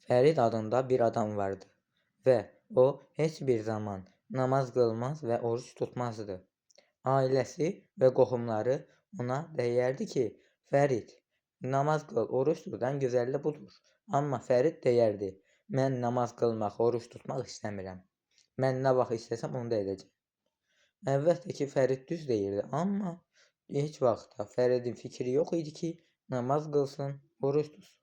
Fərid adında bir adam vardı ve o heç bir zaman namaz kılmaz ve oruç tutmazdı. Ailesi ve qohumları ona deyərdi ki, Fərid, namaz qıl, oruç tutan güzəlli budur. Amma Fərid deyərdi, mən namaz qılmaq, oruç tutmaq istəmirəm. Mən nə vaxt istəsəm onu da edəcəm. Əlbəttə ki, Fərid düz deyirdi, amma heç vaxt da Fəridin fikri yox idi ki, namaz qılsın, oruç tutsun.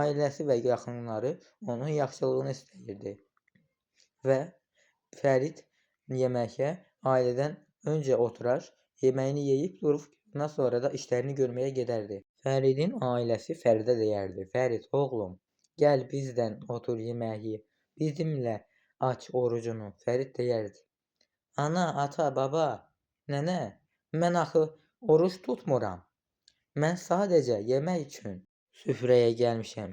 Ailəsi və yaxınları onun yaxşılığını istəyirdi və Fərid yeməyə ailədən öncə oturar, yeməyini yeyib durub, ondan sonra da işlərini görməyə gedərdi. Fəridin ailəsi Fəridə deyərdi, Fərid oğlum, gəl bizdən otur yeməyi, bizimlə aç orucunu. Fərid deyərdi, ana, ata, baba, nənə, mən axı oruç tutmuram. Mən sadəcə yemək üçün süfrəyə gəlmişəm.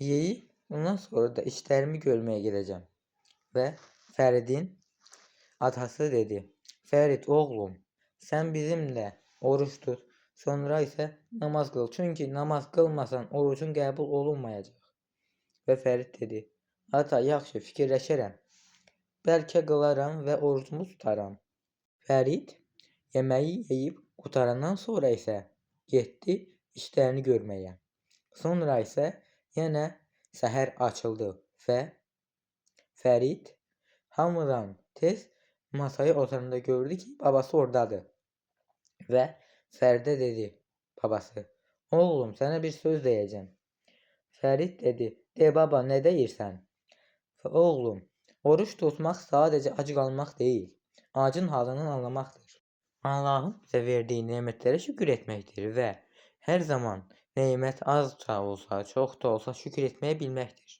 Yeyib, ondan sonra da işlərimi görməyə gedəcəm. Və Fəridin atası dedi, Fərid oğlum, sən bizimlə oruç tut, sonra isə namaz qıl. Çünki namaz qılmasan orucun qəbul olunmayacaq. Və Fərid dedi, ata, yaxşı, fikirləşərəm. Bəlkə qılaram və orucumu tutaram. Fərid yeməyi yeyib qutarandan sonra isə getdi işlərini görməyə. Sonra isə yenə səhər açıldı və Fərid hamıdan tez masaya oturanda gördü ki, babası oradadır. Və Fəridə dedi babası, oğlum, sənə bir söz deyəcəm. Fərid dedi, de baba, nə deyirsən? Oğlum, oruç tutmaq sadəcə ac qalmaq deyil, acın halını anlamaqdır. Allahın bizə verdiyi nemətlərə şükür etməkdir və hər zaman nemət azca olsa, çox da olsa şükür etməyə bilməkdir.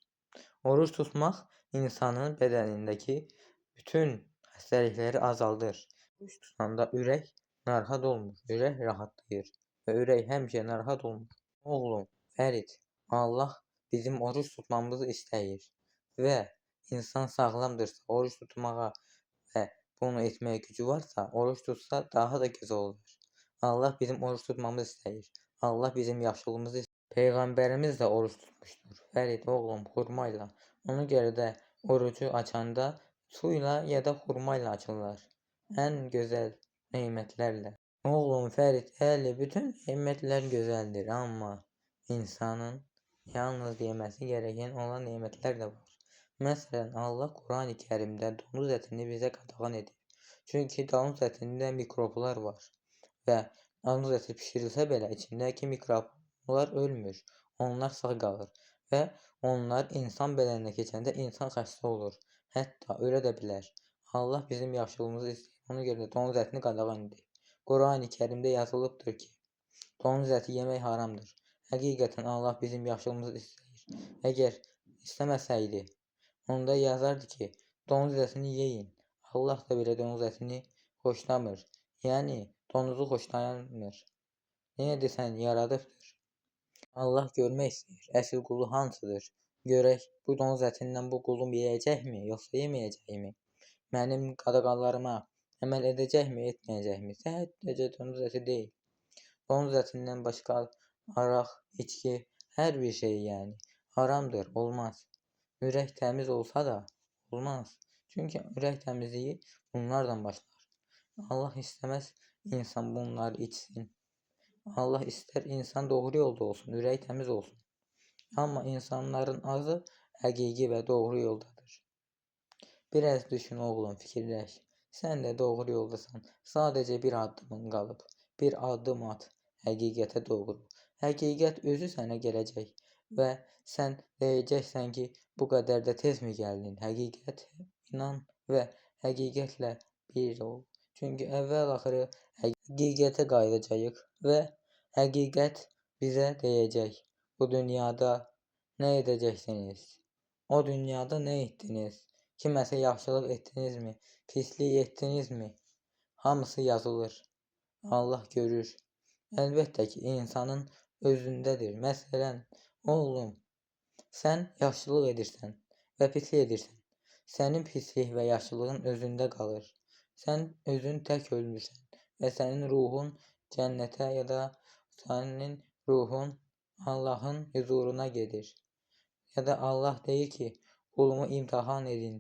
Oruç tutmaq insanın bədənindəki bütün xəstəlikləri azaldır. Oruç tutanda ürək narahat olmur, ürək rahatlayır və ürək həmişə narahat olmur. Oğlum, Fərid, Allah bizim oruç tutmamızı istəyir və insan sağlamdırsa, oruç tutmağa və bunu etməyə gücü varsa, oruç tutsa daha da gözəl olur. Allah bizim oruç tutmamızı istəyir. Allah bizim yaxşılığımızı istəyir. Peyğəmbərimiz də oruç tutmuşdur. Fərid oğlum, xurmayla. Ona görə də orucu açanda su ilə ya da xurmayla açırlar. Ən gözəl nemətlərlə. Oğlum Fərid, bəli, bütün nemətlər gözəldir, amma insanın yalnız yeməsi gereken olan nemətlər də var. Məsələn, Allah Qurani Kərimdə donuz ətini bizə qadağan edir. Çünki donuz ətində mikroblar var və donuz əti pişirilsə belə içindəki mikroblar ölmür, onlar sağ qalır və onlar insan bədəninə keçəndə insan xəstə olur, hətta ölə də bilər. Allah bizim yaxşılığımızı istəyir, ona görə də donuz ətini qadağan edir. Qurani Kərimdə yazılıbdır ki, donuz əti yemək haramdır. Həqiqətən Allah bizim yaxşılığımızı istəyir. Əgər istəməsəydi, onda yazardı ki, donuz ətini yeyin. Allah da belə donuz ətini xoşlamır. Yəni, donuzu xoşlamır. Niyə desən, yaradıbdır. Allah görmək istəyir, əsl qulu hansıdır? Görək, bu donuz ətindən bu qulum yeyəcəkmi, yoxsa yeməyəcəkmi? Mənim qadağalarıma əməl edəcəkmi, etməyəcəkmi? Sadəcə donuz əti deyil. Donuz ətindən başqa araq, içki, hər bir şey yəni haramdır, olmaz. Ürək təmiz olsa da olmaz. Çünki ürək təmizliyi bunlardan başlar. Allah istəməz insan bunları içsin. Allah istər insan doğru yolda olsun, ürək təmiz olsun. Amma insanların azı həqiqi və doğru yoldadır. Biraz düşün oğlum, fikirləş. Sən də doğru yoldasan. Sadəcə bir addımın qalıb. Bir addım at həqiqətə doğru. Həqiqət özü sənə gələcək və sən deyəcəksən ki, bu qədər də tezmi gəldin? Həqiqət inan və həqiqətlə bir ol. Çünki əvvəl-axırı həqiqətə qayıdacağıq və həqiqət bizə deyəcək, bu dünyada nə edəcəksiniz? O dünyada nə etdiniz? Kiməsə yaxşılıq etdinizmi? Pislik etdinizmi? Hamısı yazılır. Allah görür. Əlbəttə ki, insanın özündədir. Məsələn, oğlum, sən yaxşılıq edirsən və pislik edirsən. Sənin pislik və yaxşılığın özündə qalır. Sən özün tək ölmürsən və sənin ruhun cənnətə ya da sənin ruhun Allahın huzuruna gedir. Ya da Allah deyir ki, qulumu imtahan edin,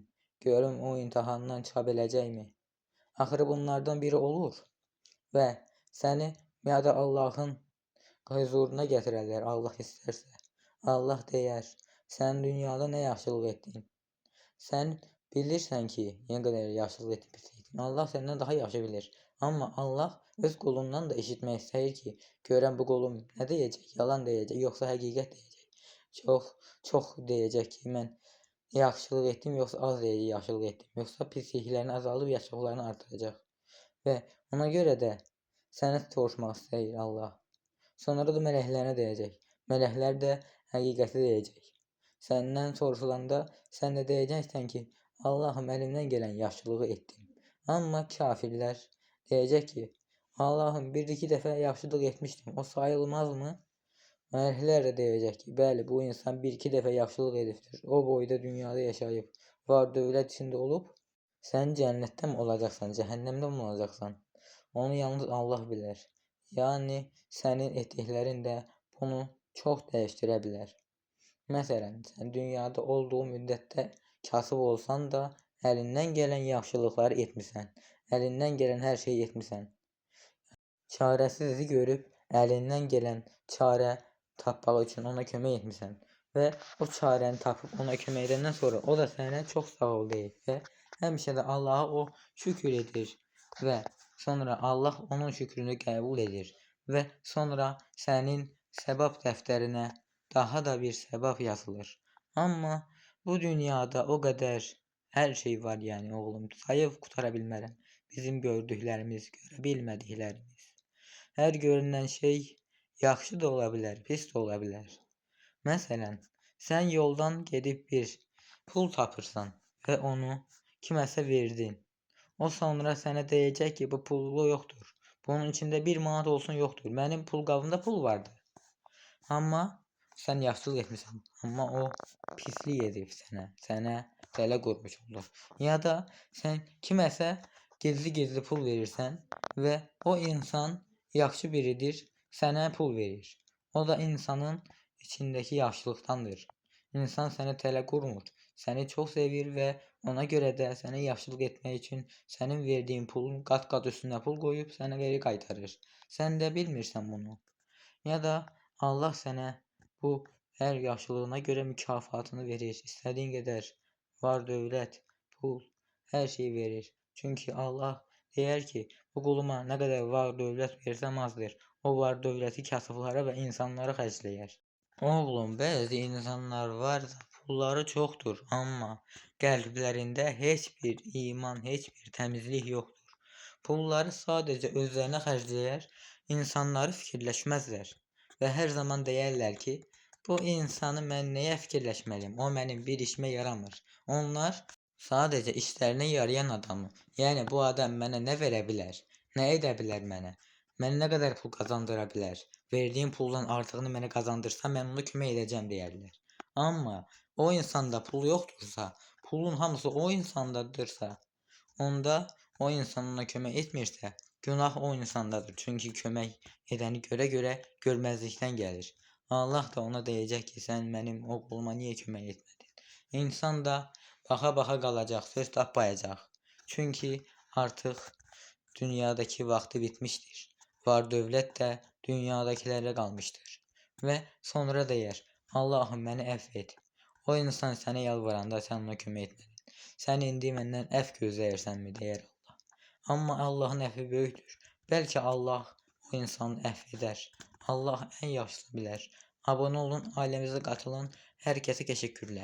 görüm o imtahandan çıxa biləcəkmi? Axırı bunlardan biri olur və səni ya da Allahın huzuruna gətirərlər, Allah istərsə. Allah deyər, sən dünyada nə yaxşılıq etdin? Sən bilirsən ki, nə qədər yaxşılıq etdin. Allah səndən daha yaxşı bilir. Amma Allah öz qulundan da eşitmək istəyir ki, görən bu qulum nə deyəcək? Yalan deyəcək, yoxsa həqiqət deyəcək? Çox deyəcək ki, mən yaxşılıq etdim, yoxsa az deyəcək yaxşılıq etdim, yoxsa pisliklərini azaldıb yaxşılıqlarını artıracaq. Və ona görə də səni soruşmaq istəyir Allah. Sonra da mələklərə deyəcək. Mələklər də həqiqəti deyəcək. Səndən soruşulanda sən də deyəcəksən ki, Allahım, əlimdən gələn yaxşılığı etdim. Amma kafirlər deyəcək ki, Allahım, bir-iki dəfə yaxşılıq etmişdim, o sayılmazmı? Mələklər də deyəcək ki, bəli, bu insan bir-iki dəfə yaxşılıq edibdir. O boyda dünyada yaşayıb, var dövlət içində olub. Sən cənnətdə mi olacaqsan, cəhənnəmdə mi olacaqsan? Onu yalnız Allah bilər. Yəni, sənin etdiklərin də bunu çox dəyişdirə bilər. Məsələn, sən dünyada olduğu müddətdə kasıb olsan da, əlindən gələn yaxşılıqları etmisən. Əlindən gələn hər şeyi etmisən. Çarəsizi görüb, əlindən gələn çarə tapmaq üçün ona kömək etmisən. Və o çarəni tapıb ona kömək edəndən sonra o da sənə çox sağ ol deyir və həmişə də Allaha o şükür edir və sonra Allah onun şükrünü qəbul edir və sonra sənin səbab dəftərinə daha da bir səbab yazılır. Amma bu dünyada o qədər hər şey var, yəni oğlum, sayıb qutara bilmərəm. Bizim gördüklərimiz, görə bilmədiklərimiz. Hər görünən şey yaxşı da ola bilər, pis də ola bilər. Məsələn, sən yoldan gedib bir pul tapırsan və onu kiməsə verdin. O sonra sənə deyəcək ki, bu pulu yoxdur. Bunun içində 1 manat olsun yoxdur. Mənim pul qabımda pul vardı. Amma sən yaxşılıq etmisən. Amma o pislik edib sənə tələ qurmuş olur. Ya da sən kiməsə gizli pul verirsən və o insan yaxşı biridir, sənə pul verir. O da insanın içindəki yaxşılıqdandır. İnsan sənə tələ qurmur, səni çox sevir və ona görə də sənə yaxşılıq etmək üçün sənin verdiyin pulun qat-qat üstünə pul qoyub sənə geri qaytarır. Sən də bilmirsən bunu. Ya da Allah sənə bu hər yaxşılığına görə mükafatını verir. İstədiyin qədər var dövlət, pul, hər şey verir. Çünki Allah deyər ki, bu quluma nə qədər var dövlət versəm azdır. O var dövləti kasıblara və insanlara xərcləyər. Oğlum, bəzi insanlar var da, pulları çoxdur, amma qəlblərində heç bir iman, heç bir təmizlik yoxdur. Pulları sadəcə özlərinə xərcləyər, insanları fikirləşməzlər və hər zaman deyərlər ki, bu insanı mən nəyə fikirləşməliyim, o mənim bir işimə yaramır. Onlar sadəcə işlərinə yarayan adamı, yəni bu adam mənə nə verə bilər, nə edə bilər mənə nə qədər pul qazandıra bilər, verdiyim puldan artığını mənə qazandırsa, mən ona kömək edəcəm deyərlər. Amma o insanda pul yoxdursa, pulun hamısı o insandadırsa, onda o insan ona kömək etmirsə, günah o insandadır. Çünki kömək edəni görə görməzlikdən gəlir. Allah da ona deyəcək ki, sən mənim o quluma niyə kömək etmədin? İnsan da baxa-baxa qalacaq, söz tapmayacaq. Çünki artıq dünyadakı vaxtı bitmişdir. Var dövlət də dünyadakilərə qalmışdır. Və sonra deyər, Allahım, məni əfv et. O insan sənə yalvaranda sən ona kömək etmədin. Sən indi məndən əfv gözləyirsənmi, deyər Allah. Amma Allahın əfvi böyükdür. Bəlkə Allah o insanı əfv edər. Allah ən yaxşısını bilər. Abunə olun, ailəmizə qatılın. Hər kəsə təşəkkürlər.